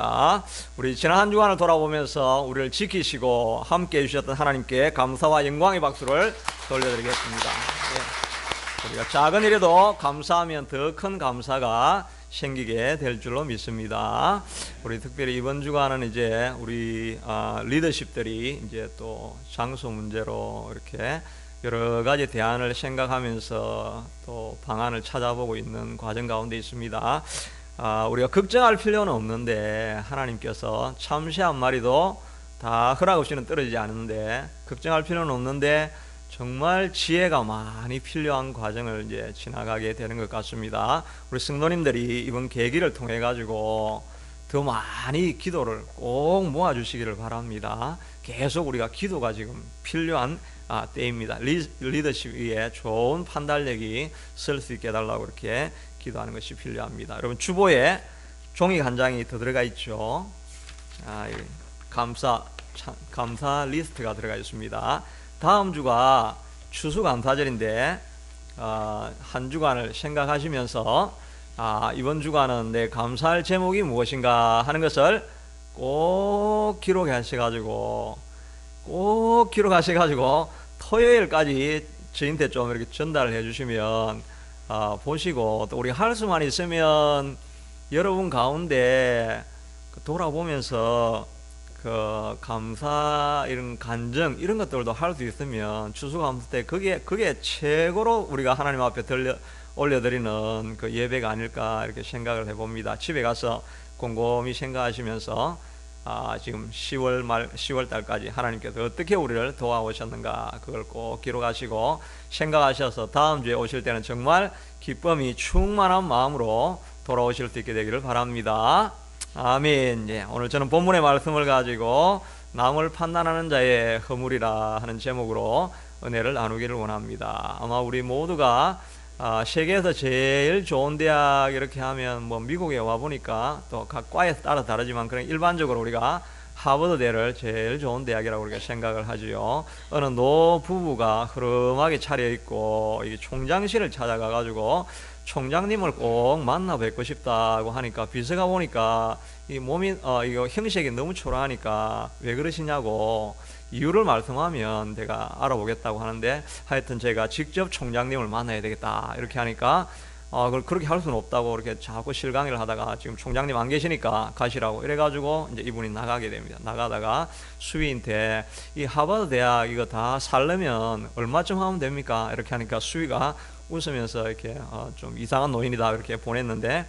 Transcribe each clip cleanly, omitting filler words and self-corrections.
있습니다. 우리 지난 한 주간을 돌아보면서 우리를 지키시고 함께 해주셨던 하나님께 감사와 영광의 박수를 돌려드리겠습니다. 예. 우리가 작은 일에도 감사하면 더 큰 감사가 생기게 될 줄로 믿습니다. 우리 특별히 이번 주간은 이제 우리 리더십들이 이제 또 장소 문제로 이렇게 여러 가지 대안을 생각하면서 또 방안을 찾아보고 있는 과정 가운데 있습니다. 우리가 걱정할 필요는 없는데 하나님께서 참새 한 마리도 다 허락 없이는 떨어지지 않는데 걱정할 필요는 없는데 정말 지혜가 많이 필요한 과정을 이제 지나가게 되는 것 같습니다. 우리 성도님들이 이번 계기를 통해 가지고 더 많이 기도를 꼭 모아주시기를 바랍니다. 계속 우리가 기도가 지금 필요한 때입니다. 리더십 위에 좋은 판단력이 쓸 수 있게 해달라고 이렇게 기도하는 것이 필요합니다. 여러분 주보에 종이 한 장이 더 들어가 있죠. 감사 리스트가 들어가 있습니다. 다음 주가 추수감사절인데 한 주간을 생각하시면서 이번 주간은 내 감사할 제목이 무엇인가 하는 것을 꼭 기록하셔가지고 토요일까지 저한테 좀 이렇게 전달을 해주시면 보시고 또 우리 할 수만 있으면 여러분 가운데 돌아보면서 그 감사 이런 간증 이런 것들도 할 수 있으면 추수감사 때 그게 최고로 우리가 하나님 앞에 올려드리는 그 예배가 아닐까 이렇게 생각을 해봅니다. 집에 가서 곰곰이 생각하시면서 지금 10월 달까지 하나님께서 어떻게 우리를 도와오셨는가 그걸 꼭 기록하시고 생각하셔서 다음 주에 오실 때는 정말 기쁨이 충만한 마음으로 돌아오실 수 있게 되기를 바랍니다. 아멘. 예, 오늘 저는 본문의 말씀을 가지고 남을 판단하는 자의 허물이라 하는 제목으로 은혜를 나누기를 원합니다. 아마 우리 모두가 세계에서 제일 좋은 대학 이렇게 하면 뭐 미국에 와보니까 또 각 과에 따라 다르지만 그냥 일반적으로 우리가 하버드대를 제일 좋은 대학이라고 우리가 생각을 하지요. 어느 노 부부가 흐름하게 차려입고 이 총장실을 찾아가 가지고 총장님을 꼭 만나 뵙고 싶다고 하니까 비서가 보니까 이 몸이 이거 형식이 너무 초라하니까 왜 그러시냐고 이유를 말씀하면 내가 알아보겠다고 하는데 하여튼 제가 직접 총장님을 만나야 되겠다 이렇게 하니까 그걸 그렇게 할 수는 없다고 이렇게 자꾸 실강의를 하다가 지금 총장님 안 계시니까 가시라고 이래가지고 이제 이분이 나가게 됩니다. 나가다가 수위한테 이 하버드 대학 이거 다 살려면 얼마쯤 하면 됩니까? 이렇게 하니까 수위가 웃으면서 이렇게 좀 이상한 노인이다 이렇게 보냈는데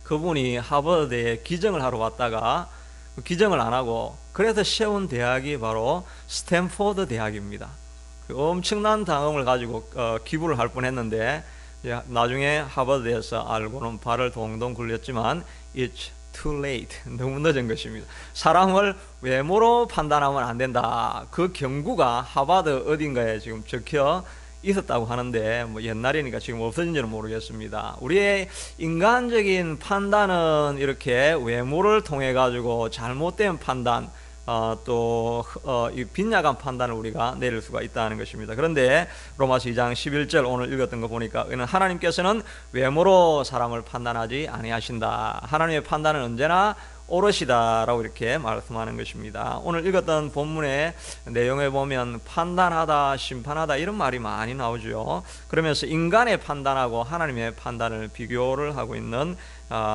그분이 하버드대에 기정을 하러 왔다가 기정을 안 하고 그래서 세운 대학이 바로 스탠포드 대학입니다. 엄청난 당음을 가지고 기부를 할 뻔했는데 나중에 하버드에서 알고는 발을 동동 굴렸지만 It's too late. 너무 늦은 것입니다. 사람을 외모로 판단하면 안 된다. 그 경고가 하버드 어딘가에 지금 적혀 있었다고 하는데 뭐 옛날이니까 지금 없어진지는 모르겠습니다. 우리의 인간적인 판단은 이렇게 외모를 통해 가지고 잘못된 판단 이 빗나간 판단을 우리가 내릴 수가 있다는 것입니다. 그런데 로마서 2장 11절 오늘 읽었던 거 보니까 하나님께서는 외모로 사람을 판단하지 아니하신다. 하나님의 판단은 언제나 오롯이다라고 이렇게 말씀하는 것입니다. 오늘 읽었던 본문의 내용에 보면 판단하다, 심판하다 이런 말이 많이 나오죠. 그러면서 인간의 판단하고 하나님의 판단을 비교를 하고 있는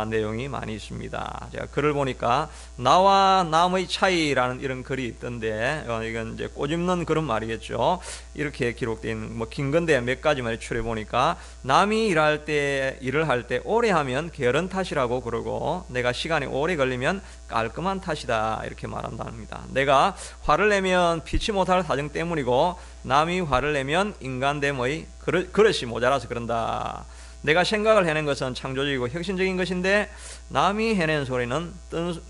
내용이 많이 있습니다. 제가 글을 보니까 나와 남의 차이라는 이런 글이 있던데 이건 이제 꼬집는 그런 말이겠죠. 이렇게 기록된 뭐 긴 건데 몇 가지만 추려 보니까 남이 일을 할 때 오래 하면 게으른 탓이라고 그러고 내가 시간이 오래 걸리면 깔끔한 탓이다 이렇게 말한답니다. 내가 화를 내면 피치 못할 사정 때문이고 남이 화를 내면 인간됨의 그릇이 모자라서 그런다. 내가 생각을 해낸 것은 창조적이고 혁신적인 것인데 남이 해낸 소리는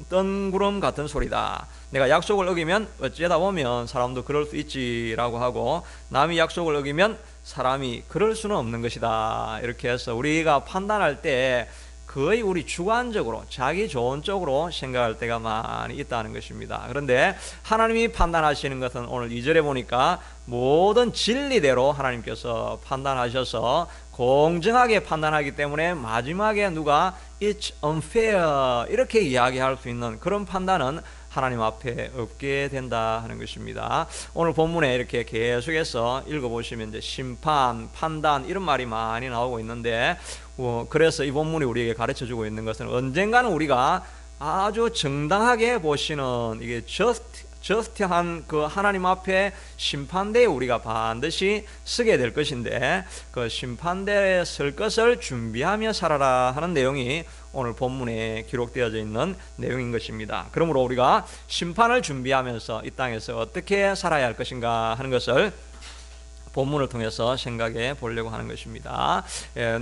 뜬구름 같은 소리다. 내가 약속을 어기면 어쩌다 보면 사람도 그럴 수 있지라고 하고 남이 약속을 어기면 사람이 그럴 수는 없는 것이다. 이렇게 해서 우리가 판단할 때 거의 우리 주관적으로 자기 좋은 쪽으로 생각할 때가 많이 있다는 것입니다. 그런데 하나님이 판단하시는 것은 오늘 2절에 보니까 모든 진리대로 하나님께서 판단하셔서 공정하게 판단하기 때문에 마지막에 누가 It's unfair 이렇게 이야기할 수 있는 그런 판단은 하나님 앞에 없게 된다 하는 것입니다. 오늘 본문에 이렇게 계속해서 읽어보시면 이제 심판, 판단 이런 말이 많이 나오고 있는데 그래서 이 본문이 우리에게 가르쳐주고 있는 것은 언젠가는 우리가 아주 정당하게 보시는 이게 저스티한 그 하나님 앞에 심판대에 우리가 반드시 서게 될 것인데 그 심판대에 설 것을 준비하며 살아라 하는 내용이 오늘 본문에 기록되어져 있는 내용인 것입니다. 그러므로 우리가 심판을 준비하면서 이 땅에서 어떻게 살아야 할 것인가 하는 것을 본문을 통해서 생각해 보려고 하는 것입니다.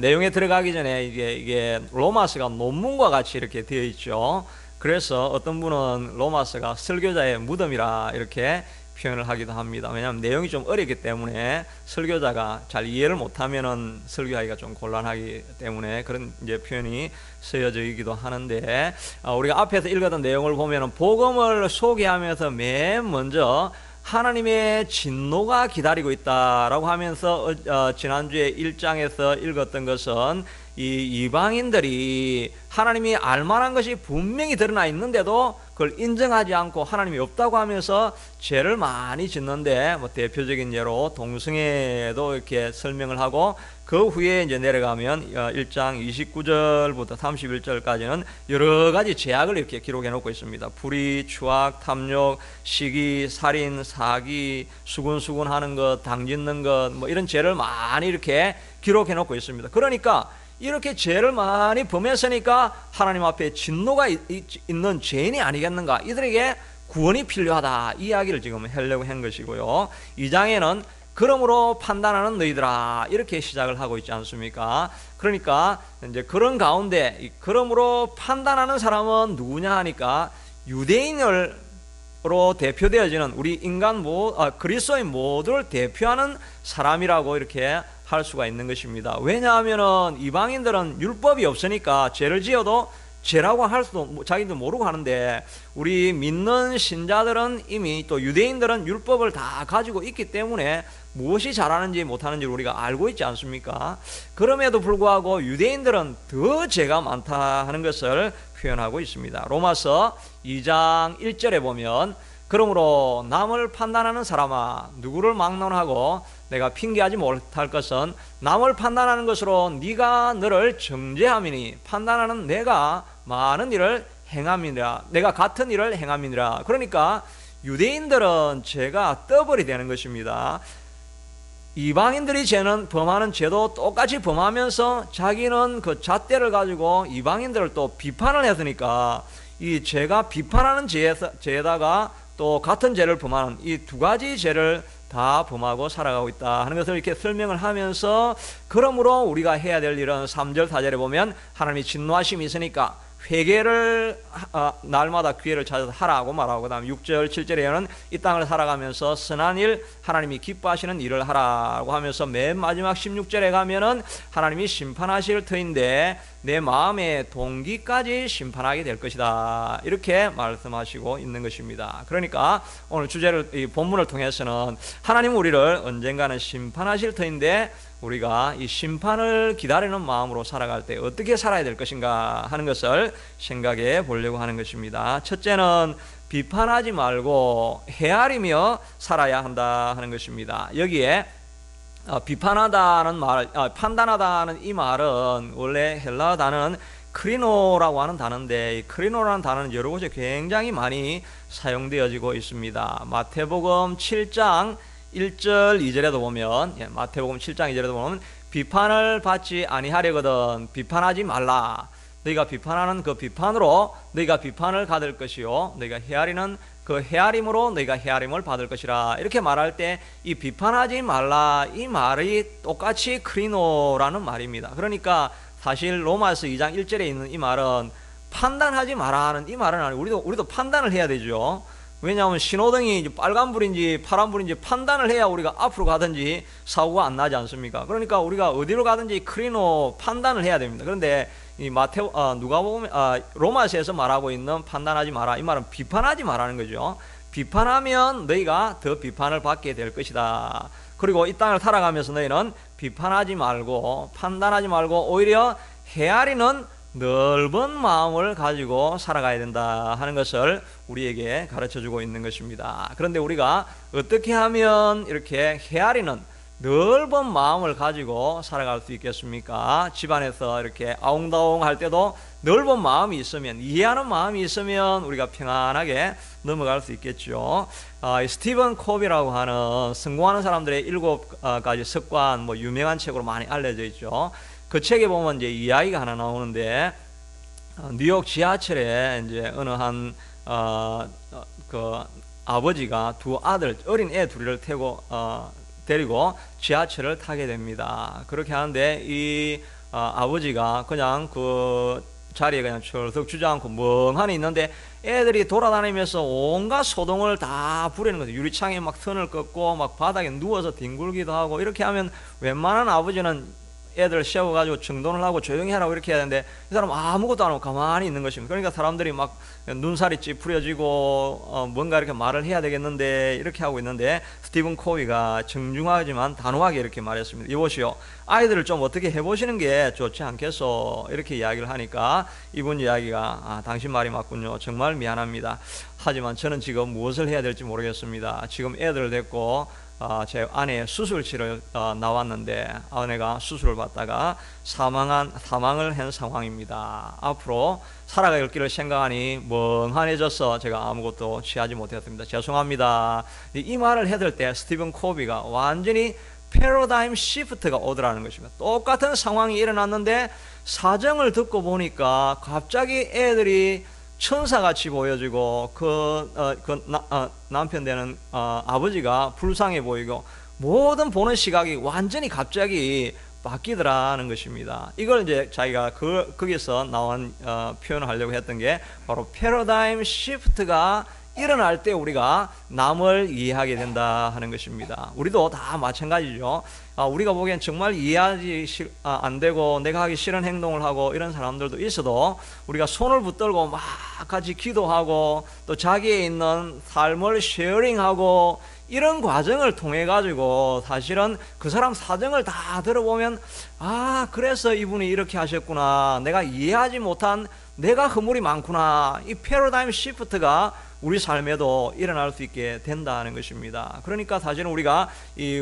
내용에 들어가기 전에 이게 로마서가 논문과 같이 이렇게 되어 있죠. 그래서 어떤 분은 로마서가 설교자의 무덤이라 이렇게 표현을 하기도 합니다. 왜냐하면 내용이 좀 어렵기 때문에 설교자가 잘 이해를 못하면은 설교하기가 좀 곤란하기 때문에 그런 이제 표현이 쓰여져 있기도 하는데 우리가 앞에서 읽었던 내용을 보면은 복음을 소개하면서 맨 먼저 하나님의 진노가 기다리고 있다라고 하면서 지난주에 1장에서 읽었던 것은 이 이방인들이 하나님이 알만한 것이 분명히 드러나 있는데도 그걸 인정하지 않고 하나님이 없다고 하면서 죄를 많이 짓는데 대표적인 예로 동성애도 이렇게 설명을 하고 그 후에 이제 내려가면 1장 29절부터 31절까지는 여러 가지 죄악을 이렇게 기록해 놓고 있습니다. 불의, 추악, 탐욕, 시기, 살인, 사기, 수군수군 하는 것, 당 짓는 것 이런 죄를 많이 이렇게 기록해 놓고 있습니다. 그러니까 이렇게 죄를 많이 범했으니까 하나님 앞에 진노가 있는 죄인이 아니겠는가, 이들에게 구원이 필요하다, 이 이야기를 지금 하려고 한 것이고요. 2장에는 그러므로 판단하는 너희들아 이렇게 시작을 하고 있지 않습니까? 그러니까 이제 그런 가운데 그러므로 판단하는 사람은 누구냐 하니까 유대인으로 대표되어지는 우리 그리스도인 모두를 대표하는 사람이라고 이렇게 할 수가 있는 것입니다. 왜냐하면은 이방인들은 율법이 없으니까 죄를 지어도 죄라고 할 수도 자기도 모르고 하는데 우리 믿는 신자들은 이미 또 유대인들은 율법을 다 가지고 있기 때문에 무엇이 잘하는지 못하는지 우리가 알고 있지 않습니까? 그럼에도 불구하고 유대인들은 더 죄가 많다 하는 것을 표현하고 있습니다. 로마서 2장 1절에 보면 그러므로 남을 판단하는 사람아 누구를 막론하고 내가 핑계하지 못할 것은 남을 판단하는 것으로 네가 너를 정죄함이니 판단하는 내가 많은 일을 행함이니라. 내가 같은 일을 행함이니라. 그러니까 유대인들은 죄가 더블이 되는 것입니다. 이방인들이 범하는 죄도 똑같이 범하면서 자기는 그 잣대를 가지고 이방인들을 또 비판을 했으니까 이 죄가 비판하는 죄에다가 또 같은 죄를 범하는 이 두 가지 죄를 다 범하고 살아가고 있다 하는 것을 이렇게 설명을 하면서 그러므로 우리가 해야 될 일은 3절 4절에 보면 하나님이 진노하심이 있으니까 회개를 날마다 기회를 찾아서 하라고 말하고 그 다음 6절 7절에는 이 땅을 살아가면서 선한 일 하나님이 기뻐하시는 일을 하라고 하면서 맨 마지막 16절에 가면은 하나님이 심판하실 터인데 내 마음의 동기까지 심판하게 될 것이다 이렇게 말씀하시고 있는 것입니다. 그러니까 오늘 이 본문을 통해서는 하나님 우리를 언젠가는 심판하실 터인데 우리가 이 심판을 기다리는 마음으로 살아갈 때 어떻게 살아야 될 것인가 하는 것을 생각해 보려고 하는 것입니다. 첫째는 비판하지 말고 헤아리며 살아야 한다 하는 것입니다. 여기에 비판하다는 말, 판단하다는 이 말은 원래 헬라어 단어는 크리노라고 하는 단어인데 이 크리노라는 단어는 여러 곳에 굉장히 많이 사용되어지고 있습니다. 마태복음 7장 1절 2절에도 보면 마태복음 7장 2절에도 보면 비판을 받지 아니하려거든 비판하지 말라. 너희가 비판하는 그 비판으로 너희가 비판을 받을 것이요 너희가 헤아리는 그 헤아림으로 너희가 헤아림을 받을 것이라. 이렇게 말할 때 이 비판하지 말라 이 말이 똑같이 크리노라는 말입니다. 그러니까 사실 로마서 2장 1절에 있는 이 말은 판단하지 마라 하는 이 말은 아니고 우리도 판단을 해야 되죠. 왜냐하면 신호등이 빨간불인지 파란불인지 판단을 해야 우리가 앞으로 가든지 사고가 안 나지 않습니까? 그러니까 우리가 어디로 가든지 크리노 판단을 해야 됩니다. 그런데 이 로마서에서 말하고 있는 판단하지 마라 이 말은 비판하지 말라는 거죠. 비판하면 너희가 더 비판을 받게 될 것이다. 그리고 이 땅을 살아가면서 너희는 비판하지 말고 판단하지 말고 오히려 헤아리는 넓은 마음을 가지고 살아가야 된다 하는 것을 우리에게 가르쳐주고 있는 것입니다. 그런데 우리가 어떻게 하면 이렇게 헤아리는 넓은 마음을 가지고 살아갈 수 있겠습니까? 집안에서 이렇게 아웅다웅 할 때도 넓은 마음이 있으면, 이해하는 마음이 있으면 우리가 평안하게 넘어갈 수 있겠죠. 스티븐 코비라고 하는 성공하는 사람들의 7가지 습관, 뭐 유명한 책으로 많이 알려져 있죠. 그 책에 보면 이제 이야기가 하나 나오는데, 뉴욕 지하철에 이제 어느 한 그 아버지가 두 아들, 어린 애 둘을 데리고 지하철을 타게 됩니다. 그렇게 하는데 이 아버지가 그냥 그 자리에 그냥 철썩 주저앉고 멍하니 있는데 애들이 돌아다니면서 온갖 소동을 다 부리는 거죠. 유리창에 막 선을 긋고 막 바닥에 누워서 뒹굴기도 하고, 이렇게 하면 웬만한 아버지는 애들 세워가지고 정돈을 하고 조용히 하라고 이렇게 해야 되는데 이 사람은 아무것도 안 하고 가만히 있는 것입니다. 그러니까 사람들이 막 눈살이 찌푸려지고 뭔가 이렇게 말을 해야 되겠는데 이렇게 하고 있는데, 스티븐 코비가 정중하지만 단호하게 이렇게 말했습니다. 여보시오, 아이들을 좀 어떻게 해보시는 게 좋지 않겠소? 이렇게 이야기를 하니까 이분 이야기가 당신 말이 맞군요. 정말 미안합니다. 하지만 저는 지금 무엇을 해야 될지 모르겠습니다. 지금 애들을 데리고 제 아내의 수술실을 나왔는데 아내가 수술을 받다가 사망을 한 상황입니다. 앞으로 살아갈 길을 생각하니 멍하니져서 제가 아무것도 취하지 못했습니다. 죄송합니다. 이 말을 해댈 때 스티븐 코비가 완전히 패러다임 시프트가 오더라는 것입니다. 똑같은 상황이 일어났는데 사정을 듣고 보니까 갑자기 애들이 천사같이 보여지고 남편 되는 아버지가 불쌍해 보이고 모든 보는 시각이 완전히 갑자기 바뀌더라는 것입니다. 이걸 이제 자기가 거기서 나온 표현을 하려고 했던 게 바로 패러다임 시프트가 일어날 때 우리가 남을 이해하게 된다 하는 것입니다. 우리도 다 마찬가지죠. 우리가 보기엔 정말 이해하지 안 되고 내가 하기 싫은 행동을 하고 이런 사람들도 있어도 우리가 손을 붙들고 막 같이 기도하고 또 자기에 있는 삶을 쉐어링하고 이런 과정을 통해 가지고 사실은 그 사람 사정을 다 들어보면 그래서 이분이 이렇게 하셨구나, 내가 이해하지 못한 내가 허물이 많구나, 이 패러다임 시프트가 우리 삶에도 일어날 수 있게 된다는 것입니다. 그러니까 사실은 우리가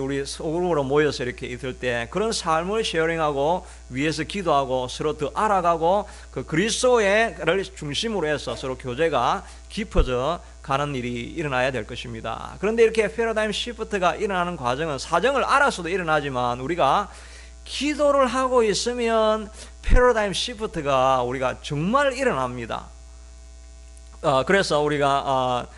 우리 소그룹으로 모여서 이렇게 있을 때 그런 삶을 쉐어링하고 위에서 기도하고 서로 더 알아가고 그 그리스도를 중심으로 해서 서로 교제가 깊어져 가는 일이 일어나야 될 것입니다. 그런데 이렇게 패러다임 시프트가 일어나는 과정은 사정을 알아서도 일어나지만 우리가 기도를 하고 있으면 패러다임 시프트가 우리가 정말 일어납니다. 그래서 우리가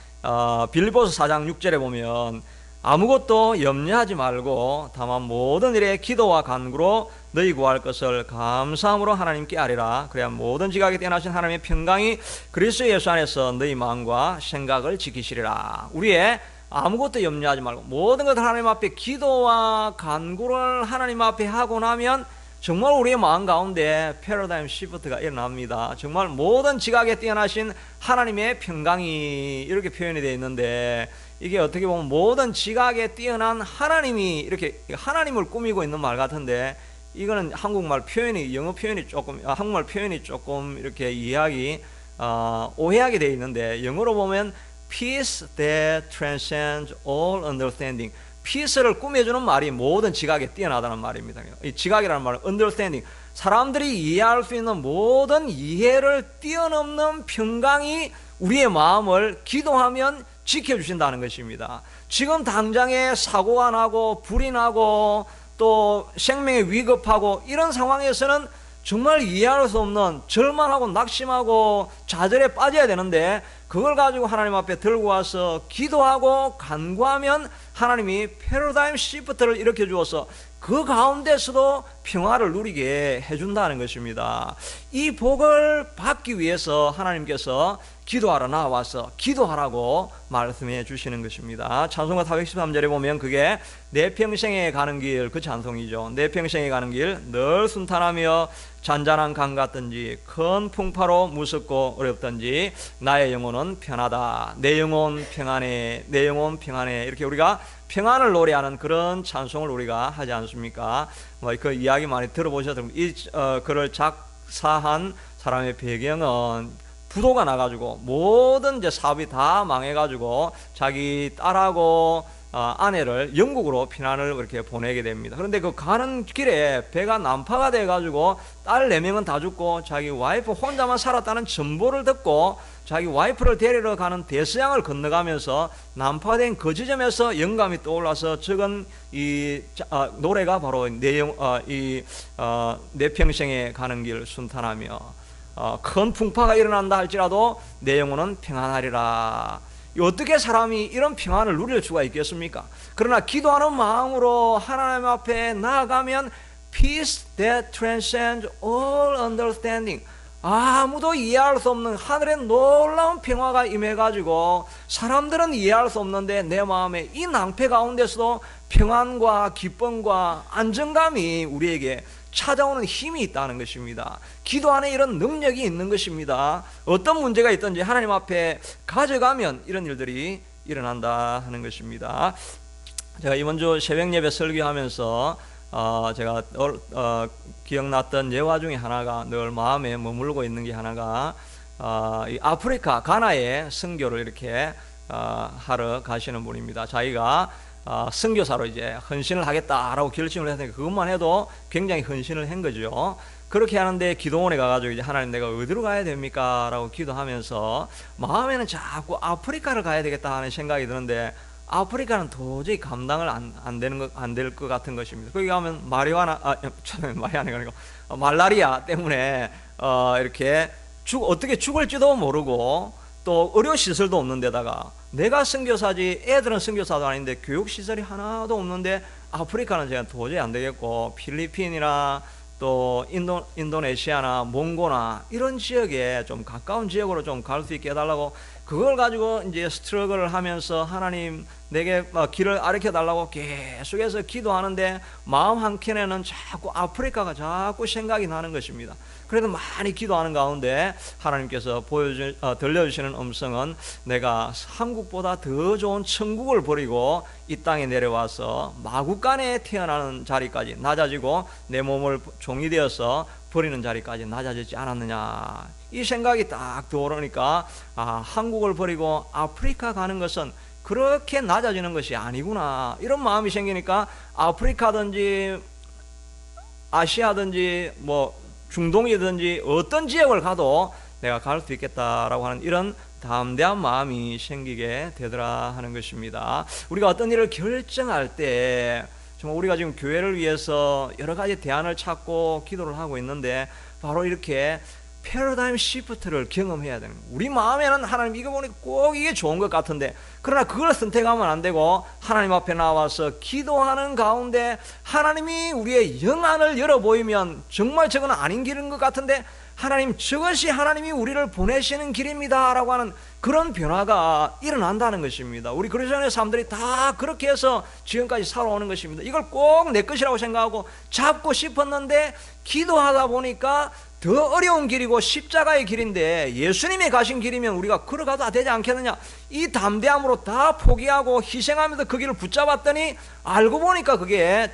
빌립보서 4장 6절에 보면 아무것도 염려하지 말고 다만 모든 일에 기도와 간구로 너희 구할 것을 감사함으로 하나님께 아뢰라. 그래야 모든 지각에 뛰어나신 하나님의 평강이 그리스도 예수 안에서 너희 마음과 생각을 지키시리라. 우리의 아무것도 염려하지 말고 모든 것을 하나님 앞에 기도와 간구를 하나님 앞에 하고 나면 정말 우리의 마음 가운데 패러다임 시프트가 일어납니다. 정말 모든 지각에 뛰어나신 하나님의 평강이 이렇게 표현이 되어 있는데, 이게 어떻게 보면 모든 지각에 뛰어난 하나님이 이렇게 하나님을 꾸미고 있는 말 같은데, 이거는 한국말 표현이 한국말 표현이 조금 이렇게 이해하기 오해하게 되어 있는데, 영어로 보면 peace that transcends all understanding. 피스를 꾸며주는 말이 모든 지각에 뛰어나다는 말입니다. 이 지각이라는 말은 understanding, 사람들이 이해할 수 있는 모든 이해를 뛰어넘는 평강이 우리의 마음을 기도하면 지켜주신다는 것입니다. 지금 당장에 사고가 나고 불이 나고 또 생명이 위급하고 이런 상황에서는 정말 이해할 수 없는 절망하고 낙심하고 좌절에 빠져야 되는데, 그걸 가지고 하나님 앞에 들고 와서 기도하고 간구하면 하나님이 패러다임 시프트를 일으켜 주어서 그 가운데서도 평화를 누리게 해준다는 것입니다. 이 복을 받기 위해서 하나님께서 기도하러 나와서 기도하라고 말씀해 주시는 것입니다. 찬송가 413절에 보면 그게 내 평생에 가는 길, 그 찬송이죠. 내 평생에 가는 길 늘 순탄하며 잔잔한 강 같든지 큰 풍파로 무섭고 어렵든지 나의 영혼은 영혼은 편하다. 내 영혼 평안해. 내 영혼 평안해. 이렇게 우리가 평안을 노래하는 그런 찬송을 우리가 하지 않습니까? 그 이야기 많이 들어보셨던 이 글을 작사한 사람의 배경은 부도가 나가지고 모든 이제 사업이 다 망해가지고 자기 딸하고 아내를 영국으로 피난을 그렇게 보내게 됩니다. 그런데 그 가는 길에 배가 난파가 돼가지고 딸 4명은 다 죽고 자기 와이프 혼자만 살았다는 전보를 듣고 자기 와이프를 데리러 가는 대서양을 건너가면서 난파된 그 지점에서 영감이 떠올라서 적은 이 노래가 바로 내 평생에 가는 길 순탄하며 큰 풍파가 일어난다 할지라도 내 영혼은 평안하리라. 어떻게 사람이 이런 평안을 누릴 수가 있겠습니까? 그러나 기도하는 마음으로 하나님 앞에 나아가면 Peace that transcends all understanding, 아무도 이해할 수 없는 하늘의 놀라운 평화가 임해가지고 사람들은 이해할 수 없는데 내 마음에 이 낭패 가운데서도 평안과 기쁨과 안정감이 우리에게 찾아오는 힘이 있다는 것입니다. 기도 안에 이런 능력이 있는 것입니다. 어떤 문제가 있든지 하나님 앞에 가져가면 이런 일들이 일어난다 하는 것입니다. 제가 이번 주 새벽 예배 설교하면서 제가 기억났던 예화 중에 하나가, 늘 마음에 머물고 있는 게 하나가 이 아프리카 가나에 선교를 이렇게 하러 가시는 분입니다. 자기가 선교사로 이제 헌신을 하겠다라고 결심을 했으니까 그것만 해도 굉장히 헌신을 한 거죠. 그렇게 하는데 기도원에 가가지고 이제 하나님 내가 어디로 가야 됩니까? 라고 기도하면서 마음에는 자꾸 아프리카를 가야 되겠다 하는 생각이 드는데 아프리카는 도저히 감당을 안 될 것 같은 것입니다. 거기 가면 마리아나가 아니고 말라리아 때문에 이렇게 어떻게 죽을지도 모르고 또 의료시설도 없는 데다가 내가 선교사지 애들은 선교사도 아닌데 교육시설이 하나도 없는데 아프리카는 제가 도저히 안 되겠고 필리핀이나 또 인도네시아나 몽고나 이런 지역에 좀 가까운 지역으로 좀 갈 수 있게 해달라고 그걸 가지고 이제 스트러글을 하면서 하나님 내게 길을 가르쳐 달라고 계속해서 기도하는데 마음 한켠에는 자꾸 아프리카가 자꾸 생각이 나는 것입니다. 그래도 많이 기도하는 가운데 하나님께서 들려주시는 음성은 내가 한국보다 더 좋은 천국을 버리고 이 땅에 내려와서 마국간에 태어나는 자리까지 낮아지고 내 몸을 종이 되어서 버리는 자리까지 낮아지지 않았느냐, 이 생각이 딱 들어오니까 한국을 버리고 아프리카 가는 것은 그렇게 낮아지는 것이 아니구나, 이런 마음이 생기니까 아프리카든지 아시아든지 뭐 중동이든지 어떤 지역을 가도 내가 갈 수 있겠다라고 하는 이런 담대한 마음이 생기게 되더라 하는 것입니다. 우리가 어떤 일을 결정할 때 정말 우리가 지금 교회를 위해서 여러 가지 대안을 찾고 기도를 하고 있는데 바로 이렇게 패러다임 시프트를 경험해야 되는 거예요. 우리 마음에는 하나님 이거 보니까 꼭 이게 좋은 것 같은데, 그러나 그걸 선택하면 안 되고 하나님 앞에 나와서 기도하는 가운데 하나님이 우리의 영안을 열어 보이면 정말 저건 아닌 길인 것 같은데 하나님 저것이 하나님이 우리를 보내시는 길입니다 라고 하는 그런 변화가 일어난다는 것입니다. 우리 그리스도인의 사람들이 다 그렇게 해서 지금까지 살아오는 것입니다. 이걸 꼭 내 것이라고 생각하고 잡고 싶었는데 기도하다 보니까 더 어려운 길이고 십자가의 길인데 예수님이 가신 길이면 우리가 걸어가도 되지 않겠느냐, 이 담대함으로 다 포기하고 희생하면서 그 길을 붙잡았더니 알고 보니까 그게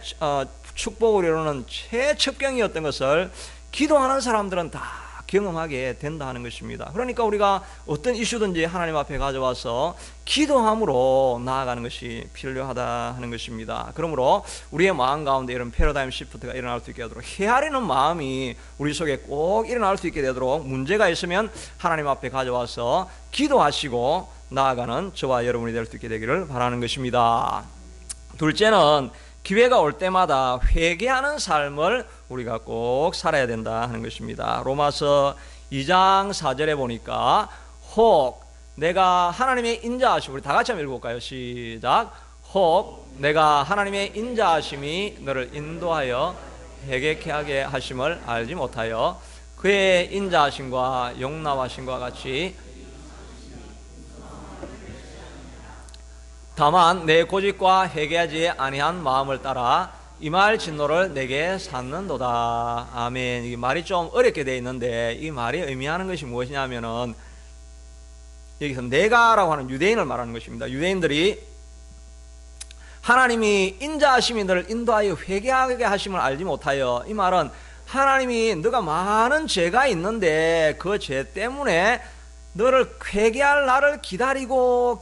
축복을 이루는 최첩경이었던 것을 기도하는 사람들은 다 경험하게 된다 하는 것입니다. 그러니까 우리가 어떤 이슈든지 하나님 앞에 가져와서 기도함으로 나아가는 것이 필요하다 하는 것입니다. 그러므로 우리의 마음 가운데 이런 패러다임 시프트가 일어날 수 있게 되도록, 헤아리는 마음이 우리 속에 꼭 일어날 수 있게 되도록 문제가 있으면 하나님 앞에 가져와서 기도하시고 나아가는 저와 여러분이 될 수 있게 되기를 바라는 것입니다. 둘째는 기회가 올 때마다 회개하는 삶을 우리가 꼭 살아야 된다 하는 것입니다. 로마서 2장 4절에 보니까 혹 내가 하나님의 인자하심, 우리 다 같이 한번 읽어볼까요? 시작. 혹 내가 하나님의 인자하심이 너를 인도하여 회개케 하게 하심을 알지 못하여 그의 인자하심과 용납하심과 같이 다만 내 고집과 회개하지 아니한 마음을 따라 이 말 진노를 내게 샀는도다. 아멘. 이 말이 좀 어렵게 되어 있는데 이 말이 의미하는 것이 무엇이냐면은 여기서 내가라고 하는 유대인을 말하는 것입니다. 유대인들이 하나님이 인자하심이 너를 인도하여 회개하게 하심을 알지 못하여, 이 말은 하나님이 너가 많은 죄가 있는데 그 죄 때문에 너를 회개할 날을 기다리면서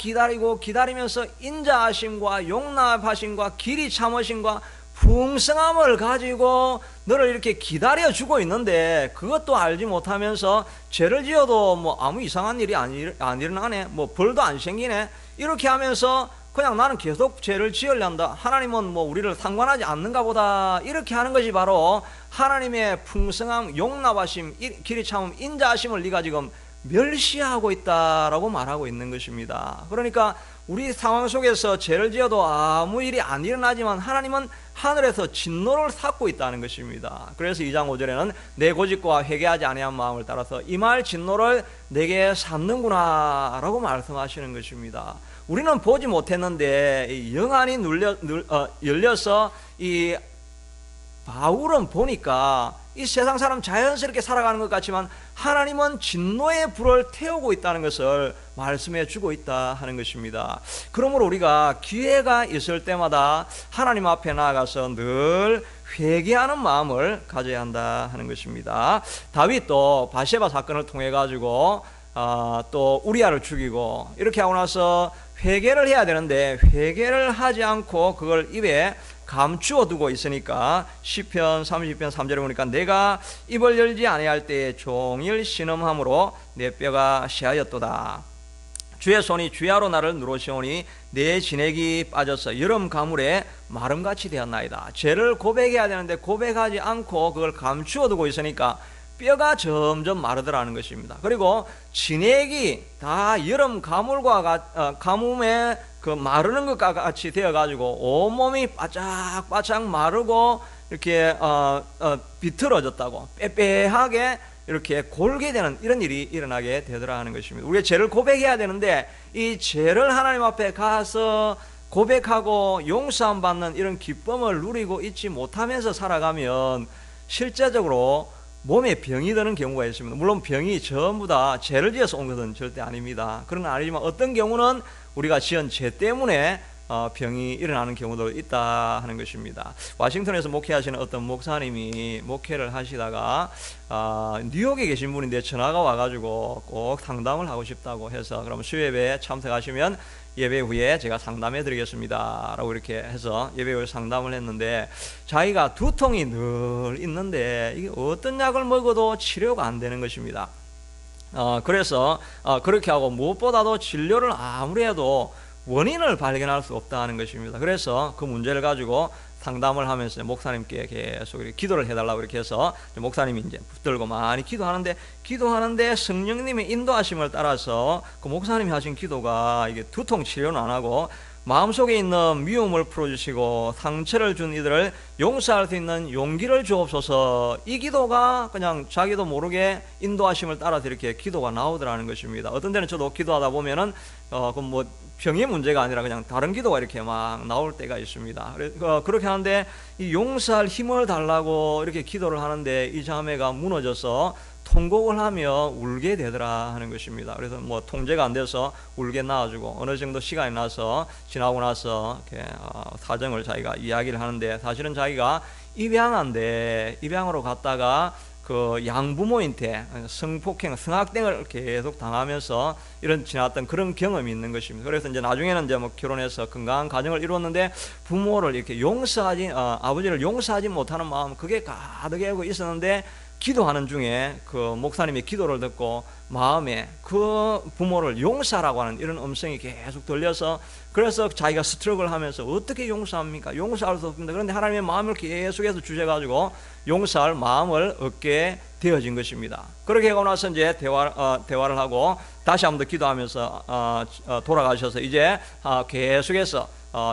인자하심과 용납하심과 길이 참으심과 풍성함을 가지고 너를 이렇게 기다려주고 있는데, 그것도 알지 못하면서 죄를 지어도 뭐 아무 이상한 일이 안 일어나네, 뭐 벌도 안 생기네, 이렇게 하면서 그냥 나는 계속 죄를 지으려한다, 하나님은 뭐 우리를 상관하지 않는가 보다, 이렇게 하는 것이 바로 하나님의 풍성함, 용납하심, 길이 참음, 인자하심을 네가 지금 멸시하고 있다라고 말하고 있는 것입니다. 그러니까 우리 상황 속에서 죄를 지어도 아무 일이 안 일어나지만 하나님은 하늘에서 진노를 삭고 있다는 것입니다. 그래서 2장 5절에는 내 고집과 회개하지 아니한 마음을 따라서 임할 진노를 내게 샀는구나 라고 말씀하시는 것입니다. 우리는 보지 못했는데 영안이 열려서 이 바울은 보니까 이 세상 사람 자연스럽게 살아가는 것 같지만 하나님은 진노의 불을 태우고 있다는 것을 말씀해 주고 있다 하는 것입니다. 그러므로 우리가 기회가 있을 때마다 하나님 앞에 나아가서 늘 회개하는 마음을 가져야 한다 하는 것입니다. 다윗도 바세바 사건을 통해 가지고 또 우리아를 죽이고 이렇게 하고 나서 회개를 해야 되는데 회개를 하지 않고 그걸 입에 감추어 두고 있으니까 시편 30편 3절에 보니까 내가 입을 열지 아니할 때에 종일 신음함으로 내 뼈가 she하였도다. 주의 손이 주야로 나를 누르시오니 내 진액이 빠져서 여름 가물에 마름같이 되었나이다. 죄를 고백해야 되는데 고백하지 않고 그걸 감추어 두고 있으니까 뼈가 점점 마르더라는 것입니다. 그리고 진액이 다 여름 가물과 가뭄에 그 마르는 것과 같이 되어가지고 온몸이 바짝바짝 마르고 이렇게 비틀어졌다고, 빼빼하게 이렇게 골게 되는 이런 일이 일어나게 되더라 하는 것입니다. 우리가 죄를 고백해야 되는데 이 죄를 하나님 앞에 가서 고백하고 용서함 받는 이런 기쁨을 누리고 있지 못하면서 살아가면 실제적으로 몸에 병이 드는 경우가 있습니다. 물론 병이 전부 다 죄를 지어서 온 것은 절대 아닙니다. 그런 건 아니지만 어떤 경우는 우리가 지은 죄 때문에 병이 일어나는 경우도 있다 하는 것입니다. 워싱턴에서 목회하시는 어떤 목사님이 목회를 하시다가 뉴욕에 계신 분인데 전화가 와가지고 꼭 상담을 하고 싶다고 해서, 그럼 수요예배에 참석하시면 예배 후에 제가 상담해 드리겠습니다 라고 이렇게 해서 예배 후에 상담을 했는데, 자기가 두통이 늘 있는데 이게 어떤 약을 먹어도 치료가 안 되는 것입니다. 그래서 그렇게 하고 무엇보다도 진료를 아무리 해도 원인을 발견할 수 없다는 것입니다. 그래서 그 문제를 가지고 상담을 하면서 목사님께 계속 이렇게 기도를 해달라고 이렇게 해서 목사님이 이제 붙들고 많이 기도하는데 성령님의 인도하심을 따라서 그 목사님이 하신 기도가 이게 두통 치료는 안 하고 마음속에 있는 미움을 풀어주시고 상처를 준 이들을 용서할 수 있는 용기를 주옵소서, 이 기도가 그냥 자기도 모르게 인도하심을 따라서 이렇게 기도가 나오더라는 것입니다. 어떤 데는 저도 기도하다 보면은 뭐 병의 문제가 아니라 그냥 다른 기도가 이렇게 막 나올 때가 있습니다. 그렇게 하는데 이 용서할 힘을 달라고 이렇게 기도를 하는데 이 자매가 무너져서 통곡을 하며 울게 되더라 하는 것입니다. 그래서 뭐 통제가 안 돼서 울게 나와주고 어느 정도 시간이 지나고 나서 이렇게 사정을 자기가 이야기를 하는데, 사실은 자기가 입양으로 갔다가 그 양부모한테 성폭행, 성학대를 계속 당하면서 지났던 그런 경험이 있는 것입니다. 그래서 이제 나중에는 이제 뭐 결혼해서 건강한 가정을 이루었는데 부모를 이렇게 아버지를 용서하지 못하는 마음, 그게 가득하고 있었는데 기도하는 중에 그 목사님의 기도를 듣고 마음에 그 부모를 용서하라고 하는 이런 음성이 계속 들려서, 그래서 자기가 스트럭을 하면서 어떻게 용서합니까? 용서할 수 없습니다. 그런데 하나님의 마음을 계속해서 주셔가지고 용서할 마음을 얻게 되어진 것입니다. 그렇게 하고 나서 이제 대화를 하고 다시 한번 더 기도하면서 돌아가셔서 이제 계속해서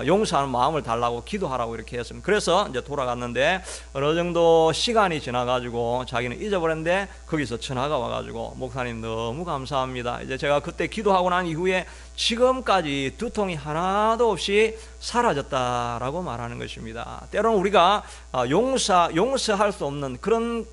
용서하는 마음을 달라고 기도하라고 이렇게 했습니다. 그래서 이제 돌아갔는데 어느 정도 시간이 지나가지고 자기는 잊어버렸는데 거기서 전화가 와가지고 목사님 너무 감사합니다. 이제 제가 그때 기도하고 난 이후에 지금까지 두통이 하나도 없이 사라졌다라고 말하는 것입니다. 때로는 우리가 용서할 수 없는 그런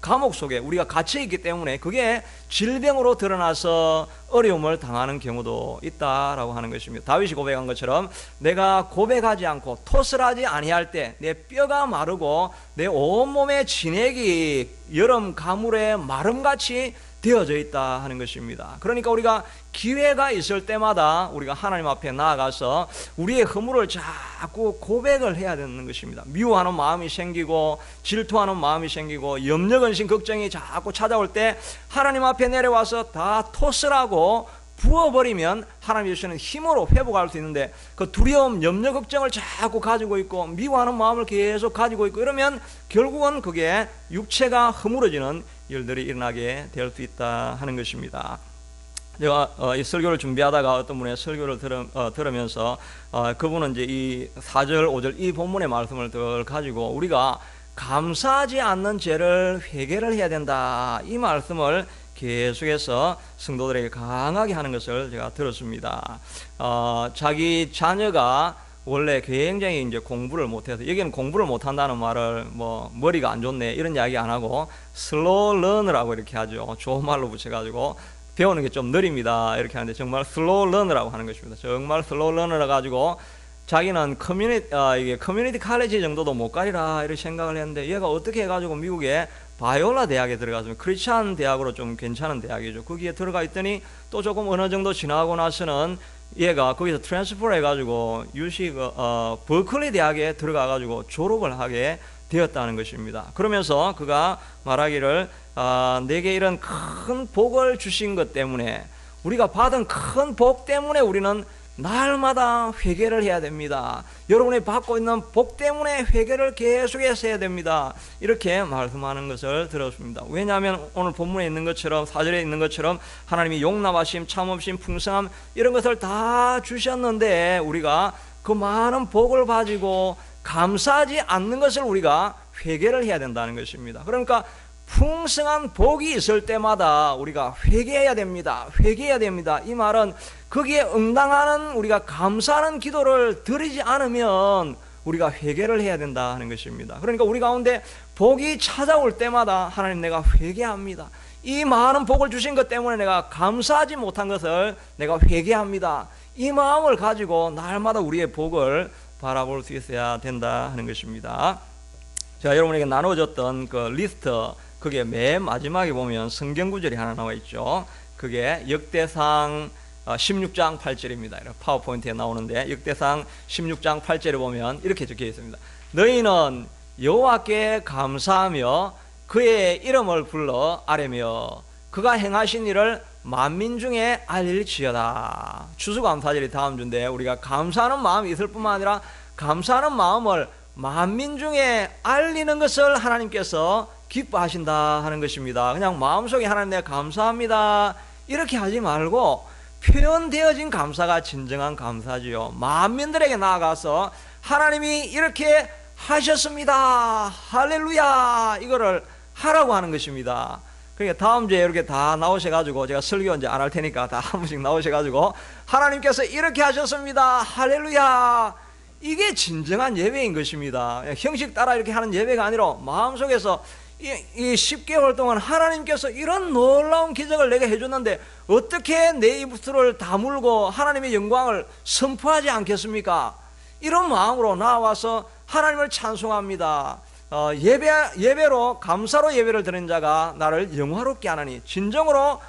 감옥 속에 우리가 갇혀 있기 때문에 그게 질병으로 드러나서 어려움을 당하는 경우도 있다라고 하는 것입니다. 다윗이 고백한 것처럼 내가 고백하지 않고 토설하지 아니할 때 내 뼈가 마르고 내 온몸의 진액이 여름 가물에 마름같이 되어져 있다 하는 것입니다. 그러니까 우리가 기회가 있을 때마다 우리가 하나님 앞에 나아가서 우리의 허물을 자꾸 고백을 해야 되는 것입니다. 미워하는 마음이 생기고 질투하는 마음이 생기고 염려근심 걱정이 자꾸 찾아올 때 하나님 앞에 내려와서 다 토설하고 부어버리면 하나님이 주시는 힘으로 회복할 수 있는데, 그 두려움, 염려, 걱정을 자꾸 가지고 있고 미워하는 마음을 계속 가지고 있고 이러면 결국은 그게 육체가 허물어지는 일들이 일어나게 될 수 있다 하는 것입니다. 제가 이 설교를 준비하다가 어떤 분의 설교를 들으면서 그분은 이제 이 4절, 5절 이 본문의 말씀을 가지고 우리가 감사하지 않는 죄를 회개를 해야 된다, 이 말씀을 계속해서 성도들에게 강하게 하는 것을 제가 들었습니다. 자기 자녀가 원래 굉장히 이제 공부를 못해서, 여기는 공부를 못한다는 말을 뭐 머리가 안 좋네 이런 이야기 안 하고 슬로우 러너라고 이렇게 하죠. 좋은 말로 붙여가지고 배우는 게 좀 느립니다 이렇게 하는데, 정말 슬로우 러너라고 하는 것입니다. 정말 슬로우 러너라 가지고 자기는 커뮤니티 칼리지 정도도 못 가리라 이렇게 생각을 했는데, 얘가 어떻게 해가지고 미국에 바이올라 대학에 들어가서 크리스찬 대학으로 좀 괜찮은 대학이죠. 거기에 들어가 있더니 또 조금 어느 정도 지나고 나서는 얘가 거기서 트랜스퍼 해가지고 버클리 대학에 들어가가지고 졸업을 하게 되었다는 것입니다. 그러면서 그가 말하기를 내게 이런 큰 복을 주신 것 때문에, 우리가 받은 큰 복 때문에 우리는 날마다 회개를 해야 됩니다. 여러분이 받고 있는 복 때문에 회개를 계속해서 해야 됩니다. 이렇게 말씀하는 것을 들었습니다. 왜냐하면 오늘 본문에 있는 것처럼, 4절에 있는 것처럼 하나님이 용납하심, 참으심, 풍성함 이런 것을 다 주셨는데 우리가 그 많은 복을 가지고 감사하지 않는 것을 우리가 회개를 해야 된다는 것입니다. 그러니까 풍성한 복이 있을 때마다 우리가 회개해야 됩니다. 회개해야 됩니다. 이 말은 거기에 응당하는 우리가 감사하는 기도를 드리지 않으면 우리가 회개를 해야 된다 하는 것입니다. 그러니까 우리 가운데 복이 찾아올 때마다 하나님, 내가 회개합니다. 이 많은 복을 주신 것 때문에 내가 감사하지 못한 것을 내가 회개합니다. 이 마음을 가지고 날마다 우리의 복을 바라볼 수 있어야 된다 하는 것입니다. 제가 여러분에게 나눠줬던 그 리스트, 그게 맨 마지막에 보면 성경 구절이 하나 나와 있죠. 그게 역대상 16장 8절입니다. 파워포인트에 나오는데 역대상 16장 8절에 보면 이렇게 적혀 있습니다. 너희는 여호와께 감사하며 그의 이름을 불러 아뢰며 그가 행하신 일을 만민 중에 알릴지어다. 추수감사절이 다음 주인데 우리가 감사하는 마음이 있을 뿐만 아니라 감사하는 마음을 만민 중에 알리는 것을 하나님께서 기뻐하신다 하는 것입니다. 그냥 마음속에 하나님 내가 감사합니다 이렇게 하지 말고 표현되어진 감사가 진정한 감사지요. 만민들에게 나아가서 하나님이 이렇게 하셨습니다, 할렐루야, 이거를 하라고 하는 것입니다. 그러니까 다음 주에 이렇게 다 나오셔가지고, 제가 설교 이제 안 할 테니까 다 한 번씩 나오셔가지고 하나님께서 이렇게 하셨습니다, 할렐루야, 이게 진정한 예배인 것입니다. 형식 따라 이렇게 하는 예배가 아니라 마음속에서 이 10개월 동안 하나님께서 이런 놀라운 기적을 내게 해줬는데 어떻게 내 입술을 다물고 하나님의 영광을 선포하지 않겠습니까? 이런 마음으로 나와서 하나님을 찬송합니다. 예배로, 감사로 예배를 드리는 자가 나를 영화롭게 하나니, 진정으로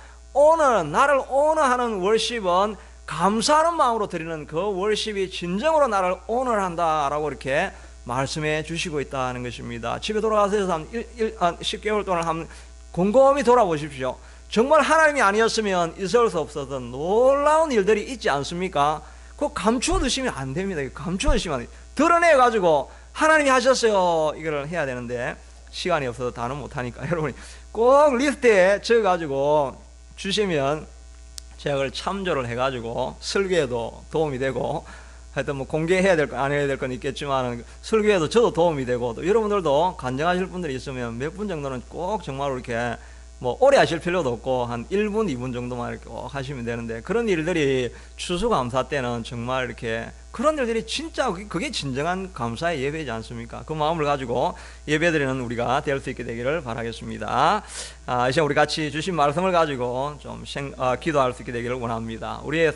나를 오너하는 월십은 감사하는 마음으로 드리는 그 월십이 진정으로 나를 오너한다라고 이렇게 말씀해 주시고 있다는 것입니다. 집에 돌아가서 한 10개월 동안 한번 곰곰이 돌아보십시오. 정말 하나님이 아니었으면 있을 수 없었던 놀라운 일들이 있지 않습니까? 그거 감추어 두시면 안 됩니다. 감추어 두시면 안 돼요. 드러내가지고 하나님이 하셨어요 이걸 해야 되는데 시간이 없어서 다는 못하니까 여러분이 꼭 리스트에 적어가지고 주시면 제가 그걸 참조를 해가지고 설교에도 도움이 되고, 하여튼 뭐 공개해야 될 건 안 해야 될 건 있겠지만 설교에도 저도 도움이 되고, 또 여러분들도 간증하실 분들이 있으면 몇 분 정도는 꼭 정말 이렇게 뭐 오래 하실 필요도 없고 한 1분, 2분 정도만 이렇게 꼭 하시면 되는데, 그런 일들이 추수감사 때는 정말 이렇게 그런 일들이 진짜 그게 진정한 감사의 예배이지 않습니까? 그 마음을 가지고 예배드리는 우리가 될 수 있게 되기를 바라겠습니다. 이제 우리 같이 주신 말씀을 가지고 좀 기도할 수 있게 되기를 원합니다. 우리의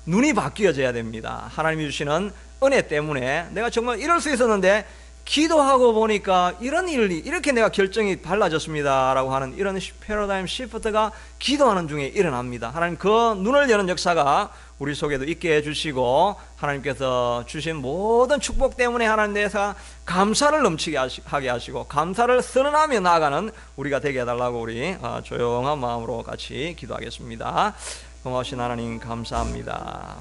눈이 바뀌어져야 됩니다. 하나님이 주시는 은혜 때문에 내가 정말 이럴 수 있었는데 기도하고 보니까 이런 일이 이렇게 내가 결정이 달라졌습니다 라고 하는 이런 패러다임 시프트가 기도하는 중에 일어납니다. 하나님 그 눈을 여는 역사가 우리 속에도 있게 해주시고, 하나님께서 주신 모든 축복 때문에 하나님 대해서 감사를 넘치게 하게 하시고 감사를 선언하며 나아가는 우리가 되게 해달라고 우리 조용한 마음으로 같이 기도하겠습니다. 고마우신 하나님 감사합니다.